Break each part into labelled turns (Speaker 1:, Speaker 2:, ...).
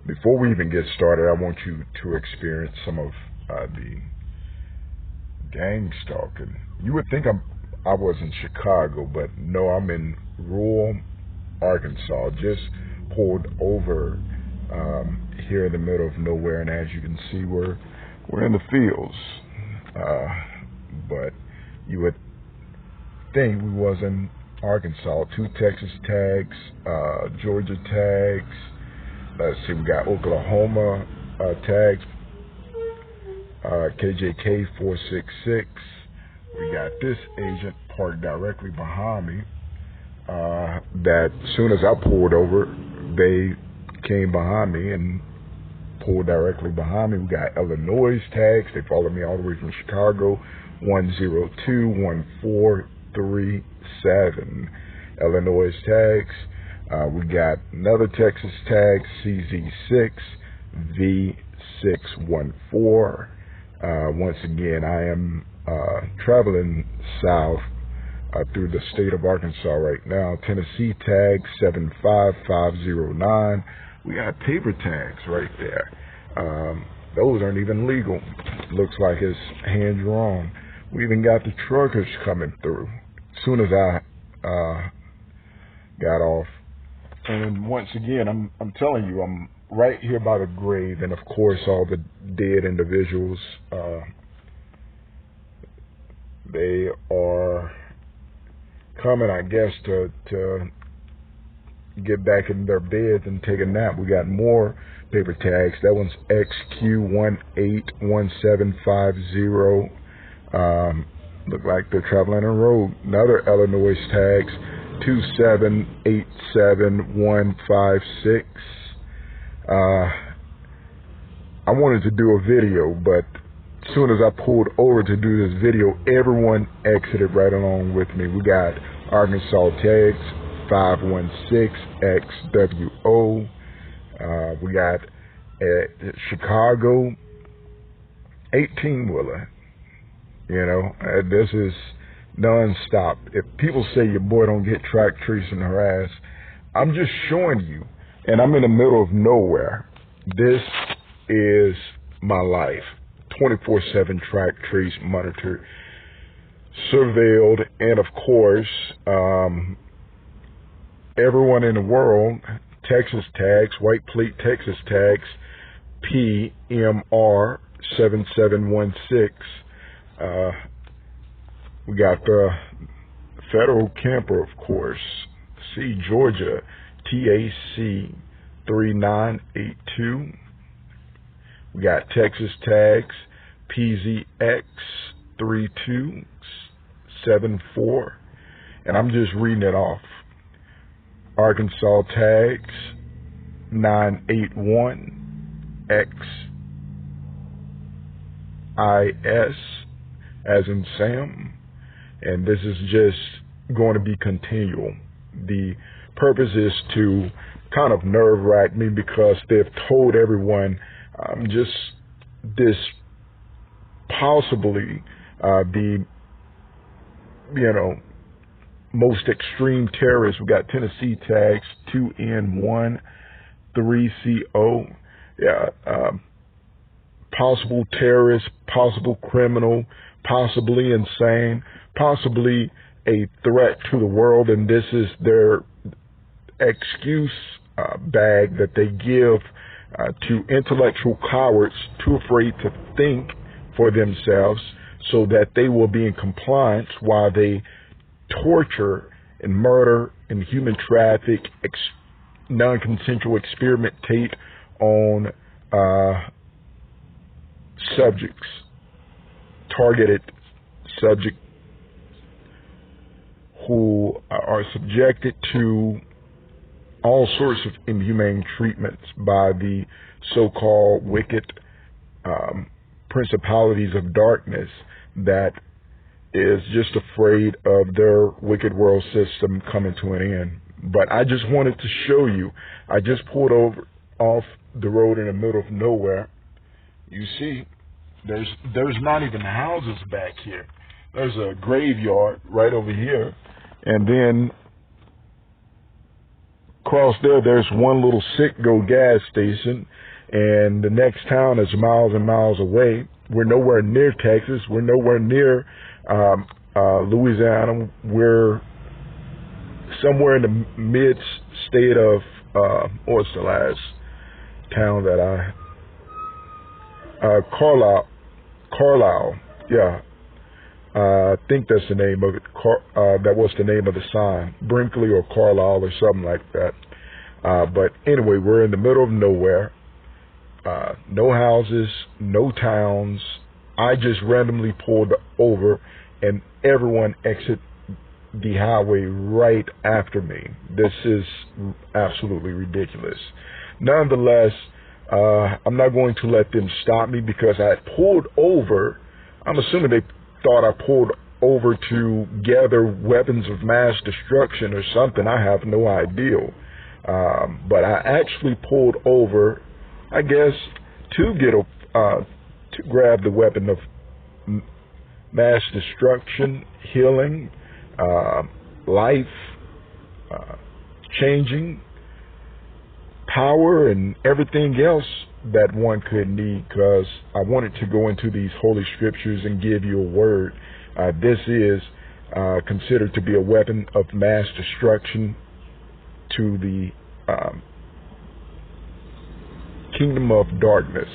Speaker 1: Before we even get started, I want you to experience some of the Gangstalking. You would think I was in Chicago, but no, I'm in rural Arkansas. Just pulled over here in the middle of nowhere, and as you can see, we're in the fields. But you would think we was in Arkansas. 2 Texas tags, Georgia tags. Let's see, we got Oklahoma tags. KJK 466. We got this agent parked directly behind me. That as soon as I pulled over, they came behind me and pulled directly behind me. We got Illinois tags. They followed me all the way from Chicago. 1021437. Illinois tags. We got another Texas tag, CZ6 V614. Once again, I am traveling south through the state of Arkansas right now. Tennessee tag 75509. We got paper tags right there. Those aren't even legal. Looks like it's hand drawn. We even got the truckers coming through. As soon as I got off. And once again, I'm telling you, I'm right here by the grave, and of course all the dead individuals, they are coming, I guess, to get back in their beds and take a nap. We got more paper tags. That one's XQ181750. Look like they're traveling on the road. Another Illinois tags, 2787156. I wanted to do a video, but as soon as I pulled over to do this video, everyone exited right along with me. We got Arkansas tags, 516XWO. We got Chicago, 18-wheeler. You know, this is non-stop. If people say your boy don't get track, trace, and harass, I'm just showing you. And I'm in the middle of nowhere. This is my life. 24/7 track, trace, monitor, surveilled, and of course, everyone in the world, Texas tags, white plate Texas tags, PMR 7716. We got the federal camper, of course. See, Georgia, TAC 3982. We got Texas tags, PZX 3274. And I'm just reading it off. Arkansas tags, 981 XIS, as in Sam. And this is just going to be continual. The purpose is to kind of nerve-wrack me because they've told everyone just this possibly the, most extreme terrorists. We got Tennessee tags, 2N13CO. Yeah, possible terrorist, possible criminal, possibly insane, possibly a threat to the world, and this is their excuse bag that they give to intellectual cowards too afraid to think for themselves so that they will be in compliance while they torture and murder and human traffic, non-consensual experimentate on subjects, targeted subjects who are subjected to all sorts of inhumane treatments by the so-called wicked principalities of darkness that is just afraid of their wicked world system coming to an end. But I just wanted to show you. I just pulled over off the road in the middle of nowhere. You see, there's not even houses back here. There's a graveyard right over here, and then across there, there's one little Citgo gas station, and the next town is miles and miles away. We're nowhere near Texas. We're nowhere near Louisiana. We're somewhere in the mid-state of, what's the last town that Carlisle, yeah. I think that's the name of it. That was the name of the sign, Brinkley or Carlisle or something like that. But anyway, we're in the middle of nowhere. No houses, no towns. I just randomly pulled over, and everyone exited the highway right after me. This is absolutely ridiculous. Nonetheless, I'm not going to let them stop me because I had pulled over. I'm assuming they thought I pulled over to gather weapons of mass destruction or something. I have no idea. But I actually pulled over, I guess, to grab the weapon of mass destruction, healing, life, changing, power, and everything else that one could need, because I wanted to go into these holy scriptures and give you a word. This is considered to be a weapon of mass destruction to the kingdom of darkness.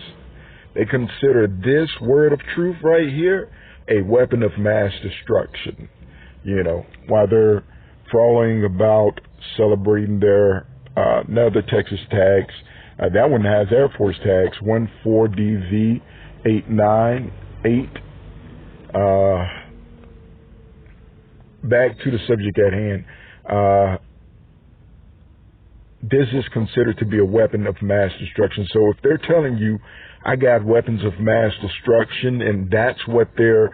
Speaker 1: They consider this word of truth right here a weapon of mass destruction. You know, while they're following about celebrating their another Texas tags. That one has Air Force tags, 14DV898. Back to the subject at hand. This is considered to be a weapon of mass destruction. So if they're telling you, I got weapons of mass destruction, and that's what they're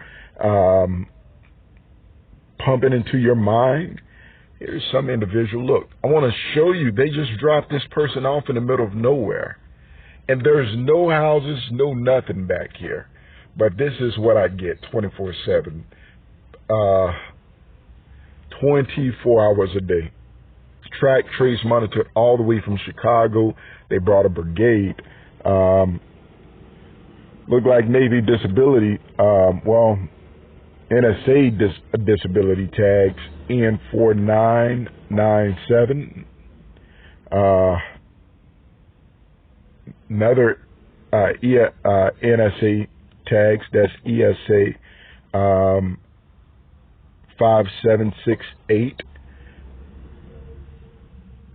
Speaker 1: pumping into your mind, here's some individual. Look, I want to show you. They just dropped this person off in the middle of nowhere. And there's no houses, no nothing back here. But this is what I get 24/7. 24 hours a day. Track, trace, monitored all the way from Chicago. They brought a brigade. Look like Navy disability. NSA disability tags, N4997. Another NSA tags, that's ESA 5768.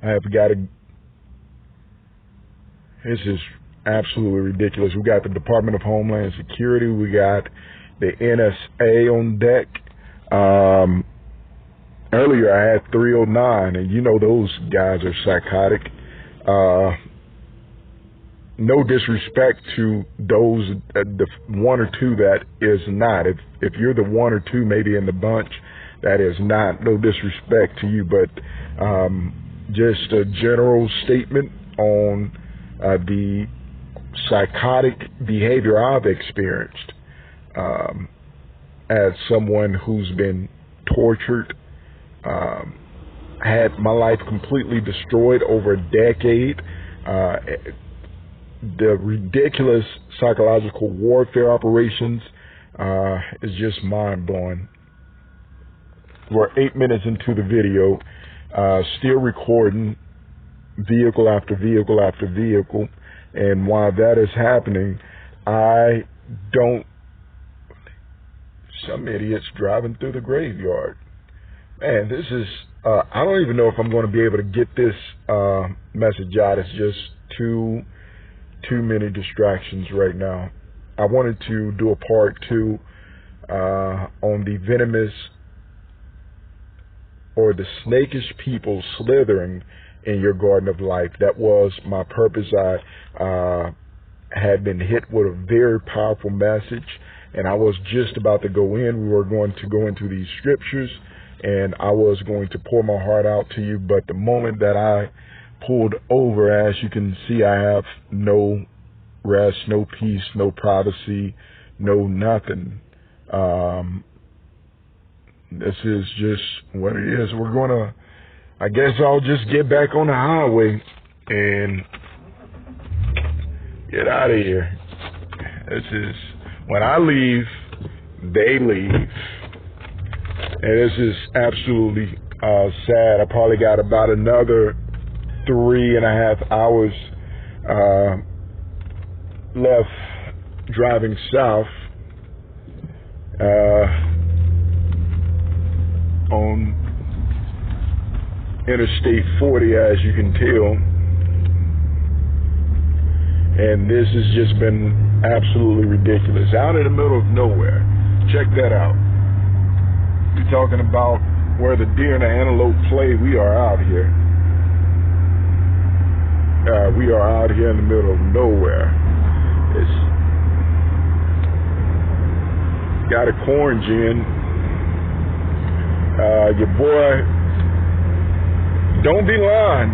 Speaker 1: I have got to. This is absolutely ridiculous. We got the Department of Homeland Security. We got the NSA on deck. Earlier I had 309, and you know those guys are psychotic. No disrespect to those, the one or two that is not. If you're the one or two maybe in the bunch, that is not. No disrespect to you, but just a general statement on the psychotic behavior I've experienced as someone who's been tortured, had my life completely destroyed over a decade. The ridiculous psychological warfare operations is just mind-blowing. We're 8 minutes into the video, still recording vehicle after vehicle after vehicle, and while that is happening, some idiots driving through the graveyard. Man, this is, I don't even know if I'm going to be able to get this message out. It's just too many distractions right now. I wanted to do a part 2 on the venomous or the snakish people slithering in your garden of life. That was my purpose. I had been hit with a very powerful message, and I was just about to go in. We were going to go into these scriptures, and I was going to pour my heart out to you. But the moment that I pulled over, as you can see, I have no rest, no peace, no privacy, no nothing. This is just what it is. We're going to I guess I'll just get back on the highway and get out of here. This is, when I leave, they leave. And this is absolutely sad. I probably got about another 3.5 hours left driving south on Interstate 40, as you can tell. And this has just been absolutely ridiculous. Out in the middle of nowhere. Check that out. You're talking about where the deer and the antelope play. We are out here. We are out here in the middle of nowhere. It's got a corn gin. Your boy, don't be lying.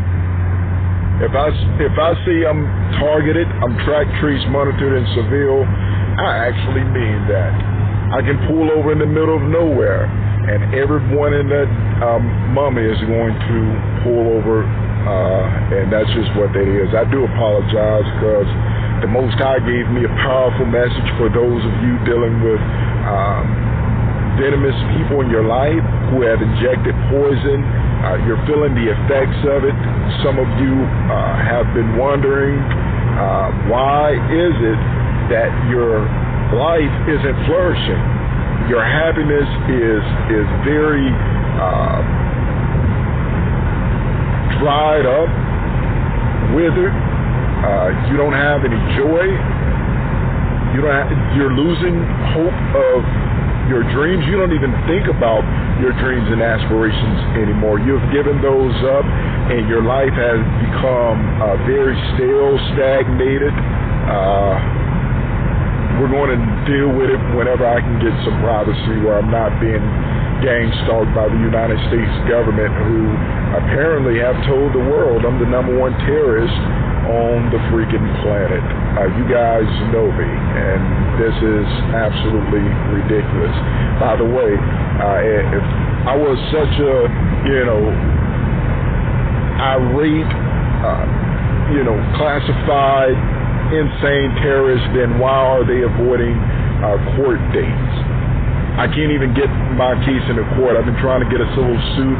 Speaker 1: If I see I'm targeted, I'm tracked, traced, monitored, and surveilled, I actually mean that. I can pull over in the middle of nowhere, and everyone in that mummy is going to pull over, and that's just what that is. I do apologize because the Most High gave me a powerful message for those of you dealing with venomous people in your life who have injected poison. You're feeling the effects of it. Some of you have been wondering, why is it that your life isn't flourishing? Your happiness is very dried up, withered. You don't have any joy. You're losing hope of your dreams. You don't even think about your dreams and aspirations anymore. You've given those up, and your life has become very stale, stagnated. We're going to deal with it whenever I can get some privacy, where I'm not being gang stalked by the United States government, who apparently have told the world I'm the #1 terrorist on the freaking planet. You guys know me, and this is absolutely ridiculous. By the way, if I was such a, irate, classified insane terrorist, then why are they avoiding court dates? I can't even get my case into court. I've been trying to get a civil suit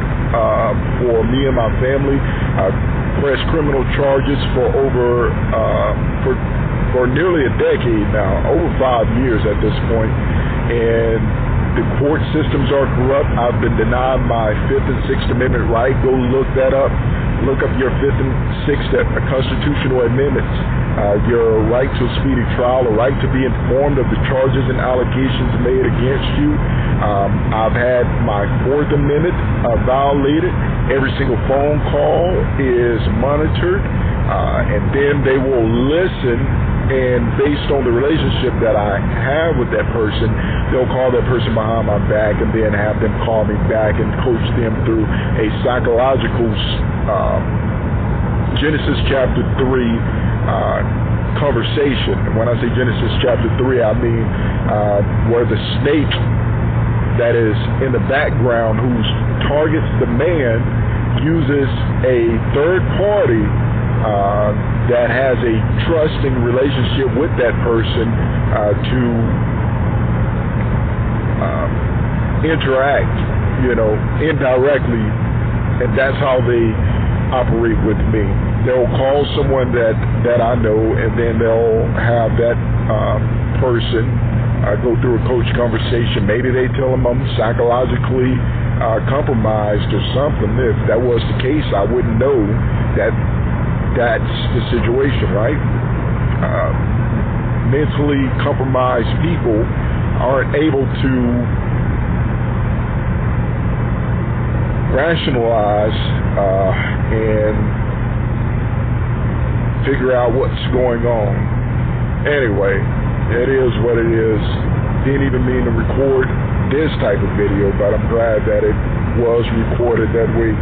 Speaker 1: for me and my family. Press criminal charges for over for nearly a decade now, over 5 years at this point, and the court systems are corrupt. I've been denied my 5th and 6th Amendment right. Go look that up. Look up your 5th and 6th constitutional amendments. Your right to a speedy trial, a right to be informed of the charges and allegations made against you. I've had my 4th Amendment violated. Every single phone call is monitored, and then they will listen, and based on the relationship that I have with that person, they'll call that person behind my back and then have them call me back and coach them through a psychological Genesis chapter 3 conversation. And when I say Genesis chapter 3, I mean where the snake that is in the background who targets the man uses a third party that has a trusting relationship with that person to interact, indirectly, and that's how they operate with me. They'll call someone that I know, and then they'll have that person go through a coach conversation. Maybe they tell them I'm psychologically compromised or something. If that was the case, I wouldn't know that that's the situation, right? Mentally compromised people aren't able to rationalize and figure out what's going on. Anyway, it is what it is. Didn't even mean to record this type of video, but I'm glad that it was recorded. That way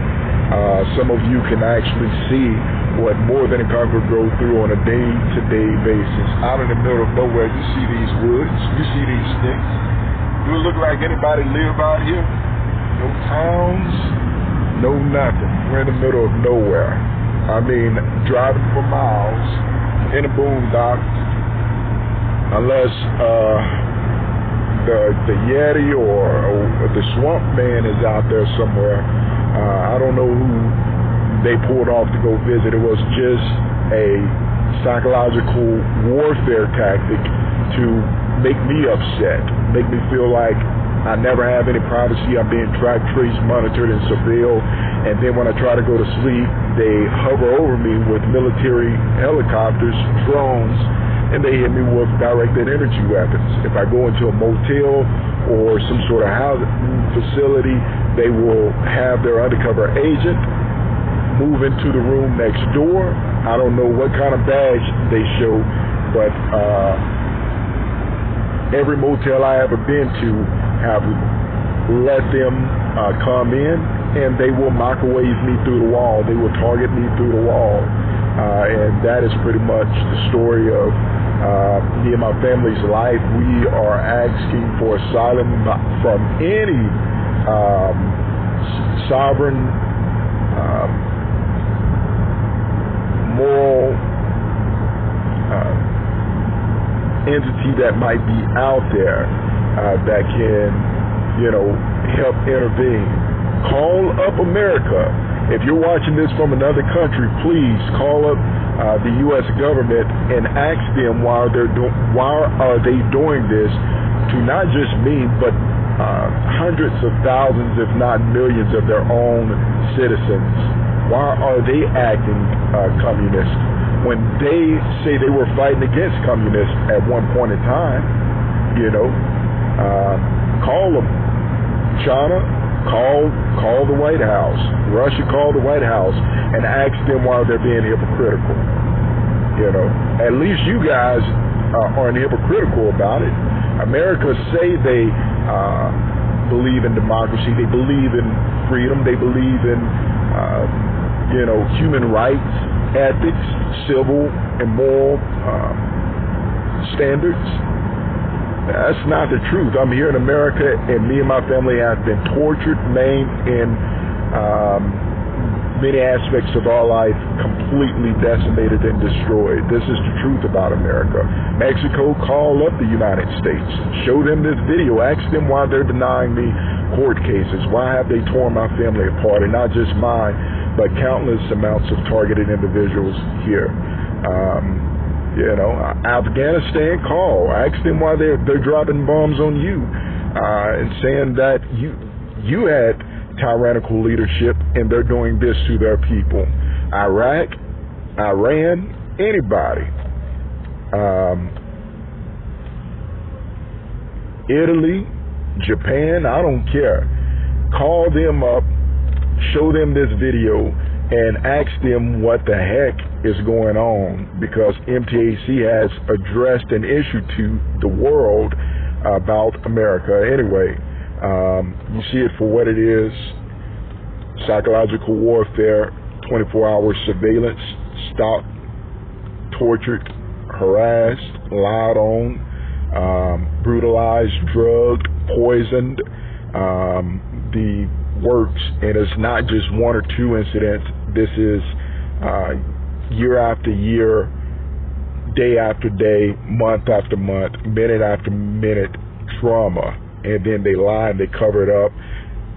Speaker 1: some of you can actually see what more than a conqueror go through on a day-to-day basis. Out in the middle of nowhere, you see these woods, you see these sticks. Do it look like anybody live out here? No towns, no nothing. We're in the middle of nowhere. I mean, driving for miles in the boondocks, unless the Yeti or the swamp man is out there somewhere. I don't know who they pulled off to go visit. It was just a psychological warfare tactic to make me upset, make me feel like I never have any privacy. I'm being tracked, traced, monitored, and surveilled. And then when I try to go to sleep, they hover over me with military helicopters, drones, and they hit me with directed energy weapons. If I go into a motel or some sort of housing facility, they will have their undercover agent move into the room next door. I don't know what kind of badge they show, but every motel I ever been to have let them come in, and they will microwave me through the wall. They will target me through the wall. And that is pretty much the story of me and my family's life. We are asking for asylum from any sovereign, moral entity that might be out there that can, help intervene. Call up America. If you're watching this from another country, please call up the U.S. government and ask them why are they doing this to not just me, but hundreds of thousands, if not millions, of their own citizens. Why are they acting communist when they say they were fighting against communists at one point in time? Call them. China, call the White House. Russia, call the White House and ask them why they're being hypocritical. At least you guys aren't hypocritical about it. America say they believe in democracy. They believe in freedom. They believe in human rights, ethics, civil and moral standards. That's not the truth. I'm here in America, and me and my family have been tortured, maimed, and many aspects of our life completely decimated and destroyed. This is the truth about America. Mexico, call up the United States. Show them this video. Ask them why they're denying me court cases. Why have they torn my family apart? And not just mine, but countless amounts of targeted individuals here. Afghanistan, call. Ask them why they're dropping bombs on you and saying that you had tyrannical leadership and they're doing this to their people. Iraq, Iran, anybody. Italy, Japan, I don't care. Call them up, show them this video, and ask them what the heck is going on, because MTAC has addressed an issue to the world about America. Anyway, you see it for what it is: psychological warfare, 24-hour surveillance, stalked, tortured, harassed, lied on, brutalized, drugged, poisoned, the works. And it's not just one or two incidents. This is year after year, day after day, month after month, minute after minute trauma. And then they lie and they cover it up,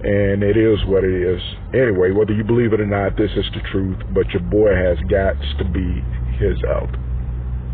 Speaker 1: and it is what it is. Anyway, whether you believe it or not, this is the truth, but your boy has got to be his out.